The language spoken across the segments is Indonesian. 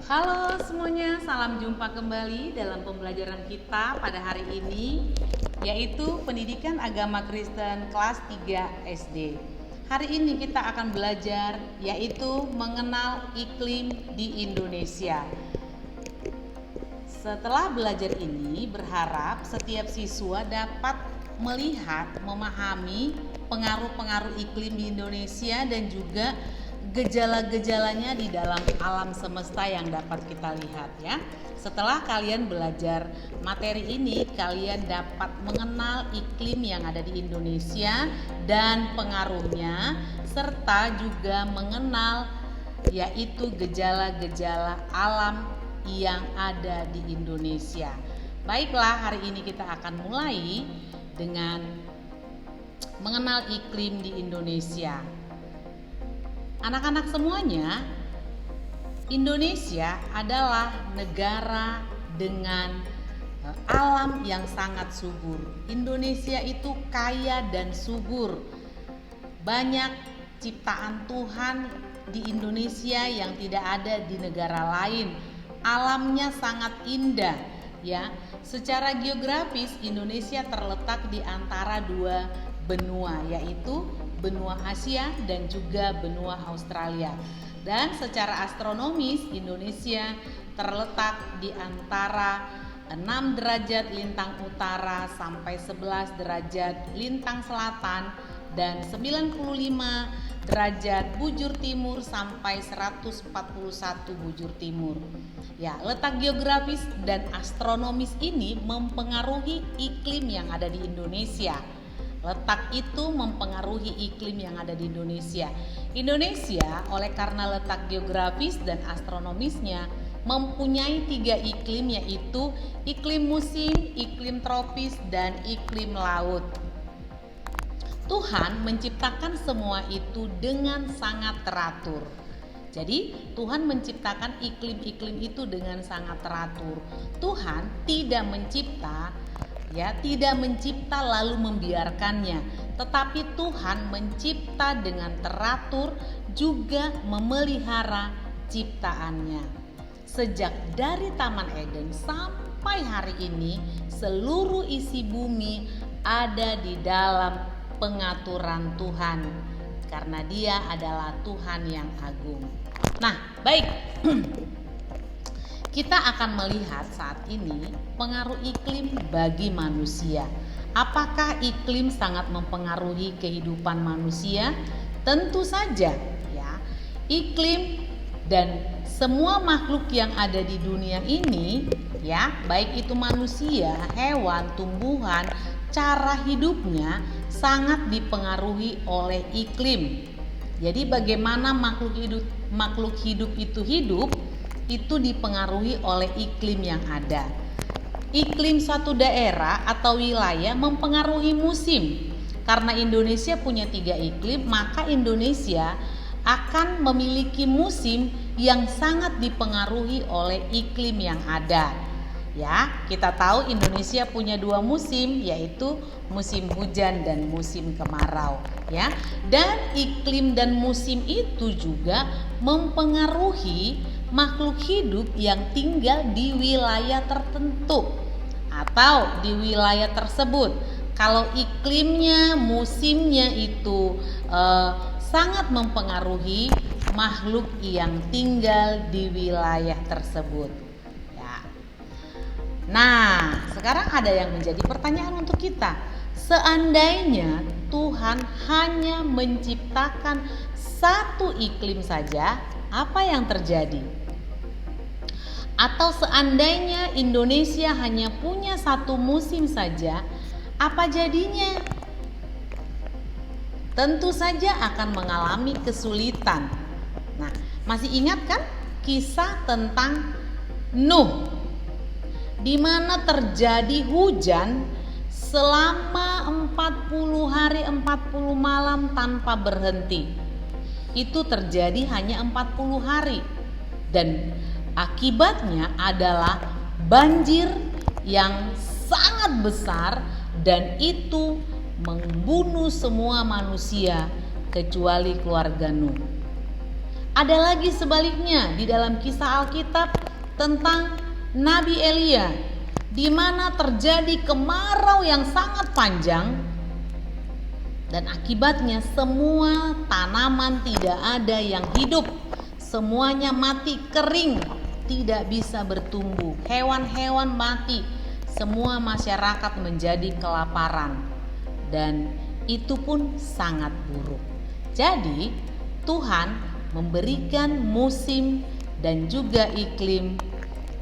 Halo semuanya, salam jumpa kembali dalam pembelajaran kita pada hari ini, yaitu Pendidikan Agama Kristen kelas 3 SD. Hari ini kita akan belajar yaitu mengenal iklim di Indonesia. Setelah belajar ini, berharap setiap siswa dapat melihat, memahami pengaruh-pengaruh iklim di Indonesia dan juga gejala-gejalanya di dalam alam semesta yang dapat kita lihat ya. Setelah kalian belajar materi ini, kalian dapat mengenal iklim yang ada di Indonesia dan pengaruhnya, serta juga mengenal yaitu gejala-gejala alam yang ada di Indonesia. Baiklah, hari ini kita akan mulai dengan mengenal iklim di Indonesia. Anak-anak semuanya, Indonesia adalah negara dengan alam yang sangat subur. Indonesia itu kaya dan subur. Banyak ciptaan Tuhan di Indonesia yang tidak ada di negara lain. Alamnya sangat indah ya. Secara geografis Indonesia terletak di antara dua benua, yaitu benua Asia dan juga benua Australia. Dan secara astronomis Indonesia terletak di antara 6 derajat lintang utara sampai 11 derajat lintang selatan dan 95 derajat bujur timur sampai 141 bujur timur. Ya, letak geografis dan astronomis ini mempengaruhi iklim yang ada di Indonesia. Letak itu mempengaruhi iklim yang ada di Indonesia. Indonesia oleh karena letak geografis dan astronomisnya mempunyai 3 iklim, yaitu iklim musim, iklim tropis, dan iklim laut. Tuhan menciptakan semua itu dengan sangat teratur. Jadi Tuhan menciptakan iklim-iklim itu dengan sangat teratur. Tuhan tidak mencipta lalu membiarkannya, tetapi Tuhan mencipta dengan teratur, juga memelihara ciptaannya. Sejak dari Taman Eden sampai hari ini, seluruh isi bumi ada di dalam pengaturan Tuhan, karena Dia adalah Tuhan yang agung. Nah, baik. Kita akan melihat saat ini pengaruh iklim bagi manusia. Apakah iklim sangat mempengaruhi kehidupan manusia? Tentu saja ya. Iklim dan semua makhluk yang ada di dunia ini ya, baik itu manusia, hewan, tumbuhan, cara hidupnya sangat dipengaruhi oleh iklim. Jadi bagaimana makhluk hidup itu dipengaruhi oleh iklim yang ada. Iklim suatu daerah atau wilayah mempengaruhi musim. Karena Indonesia punya 3 iklim, maka Indonesia akan memiliki musim yang sangat dipengaruhi oleh iklim yang ada. Ya, kita tahu Indonesia punya 2 musim, yaitu musim hujan dan musim kemarau, ya. Dan iklim dan musim itu juga mempengaruhi makhluk hidup yang tinggal di wilayah tertentu atau di wilayah tersebut. Kalau iklimnya, musimnya itu sangat mempengaruhi makhluk yang tinggal di wilayah tersebut. Ya. Nah, sekarang ada yang menjadi pertanyaan untuk kita. Seandainya Tuhan hanya menciptakan satu iklim saja, apa yang terjadi? Atau seandainya Indonesia hanya punya 1 musim saja, apa jadinya? Tentu saja akan mengalami kesulitan. Nah, masih ingat kan kisah tentang Nuh, di mana terjadi hujan selama 40 hari 40 malam tanpa berhenti. Itu terjadi hanya 40 hari dan akibatnya adalah banjir yang sangat besar, dan itu membunuh semua manusia kecuali keluarga Nuh. Ada lagi sebaliknya di dalam kisah Alkitab tentang Nabi Elia, di mana terjadi kemarau yang sangat panjang dan akibatnya semua tanaman tidak ada yang hidup, semuanya mati kering, tidak bisa bertumbuh, hewan-hewan mati, semua masyarakat menjadi kelaparan dan itu pun sangat buruk. Jadi Tuhan memberikan musim dan juga iklim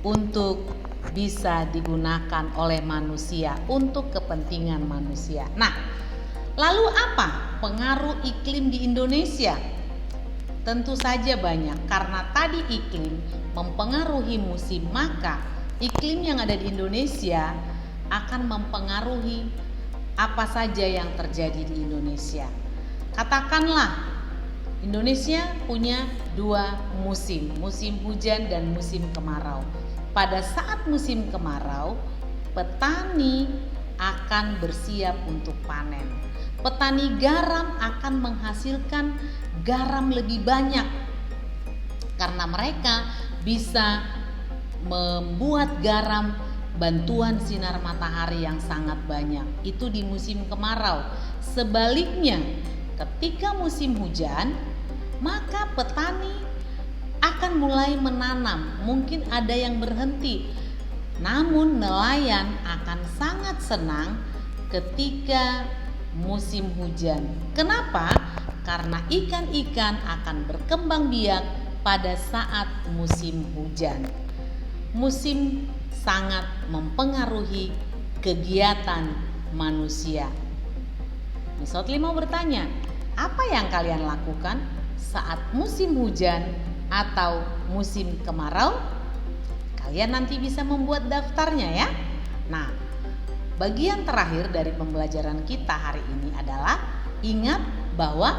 untuk bisa digunakan oleh manusia untuk kepentingan manusia. Nah, lalu apa pengaruh iklim di Indonesia? Tentu saja banyak, karena tadi iklim mempengaruhi musim, maka iklim yang ada di Indonesia akan mempengaruhi apa saja yang terjadi di Indonesia. Katakanlah Indonesia punya 2 musim, musim hujan dan musim kemarau. Pada saat musim kemarau, petani akan bersiap untuk panen. Petani garam akan menghasilkan garam lebih banyak karena mereka bisa membuat garam bantuan sinar matahari yang sangat banyak. Itu di musim kemarau. Sebaliknya, ketika musim hujan, maka petani akan mulai menanam. Mungkin ada yang berhenti, namun nelayan akan sangat senang ketika musim hujan. Kenapa? Karena ikan-ikan akan berkembang biak pada saat musim hujan. Musim sangat mempengaruhi kegiatan manusia. Misot 5 bertanya, apa yang kalian lakukan saat musim hujan atau musim kemarau? Kalian nanti bisa membuat daftarnya ya. Nah, bagian terakhir dari pembelajaran kita hari ini adalah ingat bahwa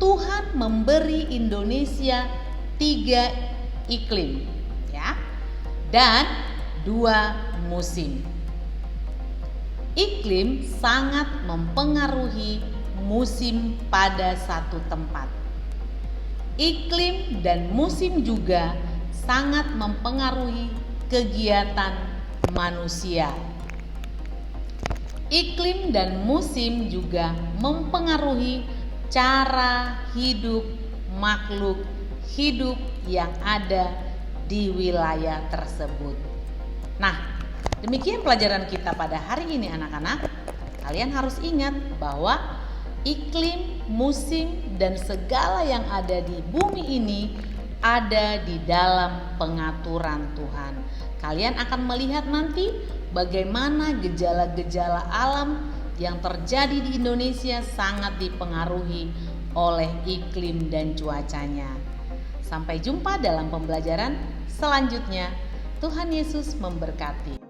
Tuhan memberi Indonesia 3 iklim ya, dan 2 musim. Iklim sangat mempengaruhi musim pada satu tempat. Iklim dan musim juga sangat mempengaruhi kegiatan manusia. Iklim dan musim juga mempengaruhi cara hidup makhluk hidup yang ada di wilayah tersebut. Nah, demikian pelajaran kita pada hari ini anak-anak. Kalian harus ingat bahwa iklim, musim, dan segala yang ada di bumi ini ada di dalam pengaturan Tuhan. Kalian akan melihat nanti bagaimana gejala-gejala alam yang terjadi di Indonesia sangat dipengaruhi oleh iklim dan cuacanya. Sampai jumpa dalam pembelajaran selanjutnya. Tuhan Yesus memberkati.